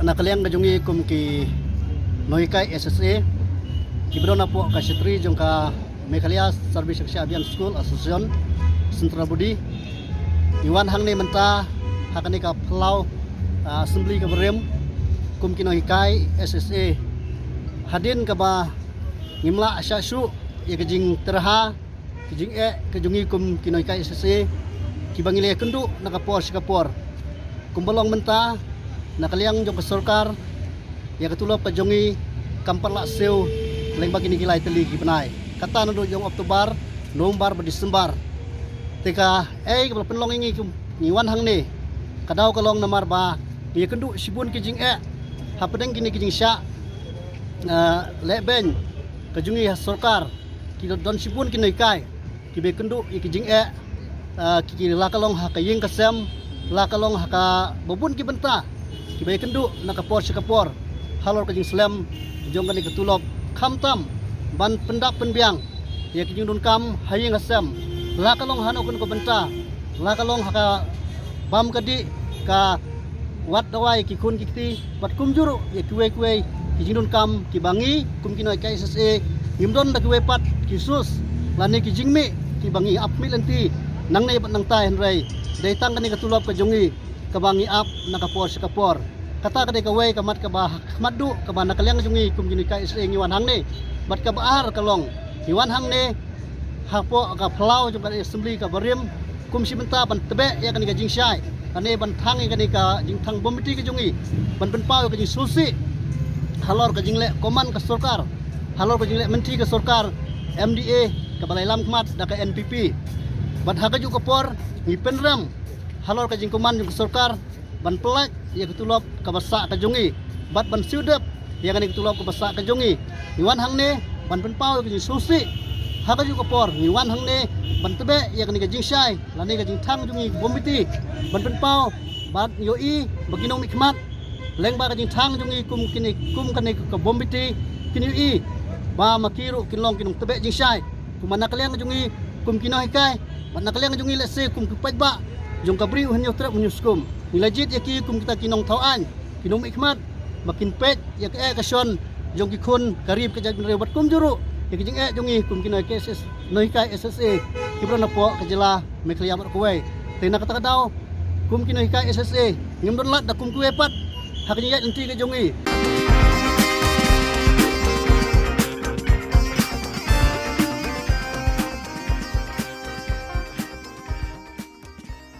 Nakaliang kajungi kum ki Nohikai SSA Kibro na po ka Sitri jong ka Meghalaya Service Shiksha Abhiyan School Association Sentra Budi Iwan hang ni menta hakani ka Plau Assembly ka Berem kum ki Nohikai SSA hadin ka ba ngimla asyasu ya kajing terha kajing kajungi kum ki Nohikai SSA kibangile kendu nakapor sikapor kumbalong menta nakaliang jong kesorkar ya ketulop kajongi kampar lak seu leng bagi ni kilai teli gibenai kata nado jong Oktober November Desember tika kepala penlong ingi ngiwan hang ni kadau kalong namar ba ya kendu sibun kijing hapadeng kini kijing sya leben kajungi sorkar kilo don sibun kini kai kibe kendu kijing kiki lakalong hakaying kasem lakalong haka babun kibenta kibai kendu nakapor sikapor halor kajing slam jong kani ketulop khamtam ban pendap penbiang ya kijing dun kam haying asam lakalong hanokun ko benta lakalong haka bam kadi ka wat dawai kikun kikti bat kumjuru ya kuwe kijing dun kam kibangi kum kinoi kai SSA ngimdon da kuwe pat kisus lani kijing mi kibangi apmi lenti nang nei bat nang tai henrai daitang kani ketulop kajongi kabangi ap nakapor sikapor kata kadai kawai kamat kabah madu kabah nakaliang jungi kum gini ka SSA ngiwan hang ni bat kabar kalong ngiwan hang ni hapo ka Plau jung ka assembly ka Berem kum simenta ban tebe ya kani ka jing syai kani ban thang kani ka jing thang bomiti ka jungi ban pau ka jing sulsi halor ka jing le koman ka sorkar halor ka jing le menteri ka sorkar MDA ka balai lam khmat da ka NPP ban haka ju kapor ngi penram halor ka jing koman jung sorkar ban pelak ya ketulop ka basa ka jungi bat ban siudep ya kani ketulop ka basa ka jungi iwan hang ne ban penpau ka jing susi haka ju kapor iwan hang ne ban tebe ya kani ka jing syai lani ka jing thang jungi bomiti ban penpau bat yoi baginong mikmat leng ba ka jing thang jungi kum kani ka bomiti kini i ba makiru kinlong kinong tebe jing syai kumana kaliang ka jungi kum kinoi kai ban nakaliang jungi lese kum kupaj ba jong kabri hanyo trap menyuskum nilajit yaki kum kita kinong tauan kinong ikmat makin pet ya ke kasyon jong kikun karib ke jadi rebat kum juru ya kijing jongi kum kinoi KSS Nohikai SSA kibra na po kajela Meghalaya bar kuwai tena kata kadau kum kinoi SSA ngimdon lat da kum kuwe pat haknya nanti ke jongi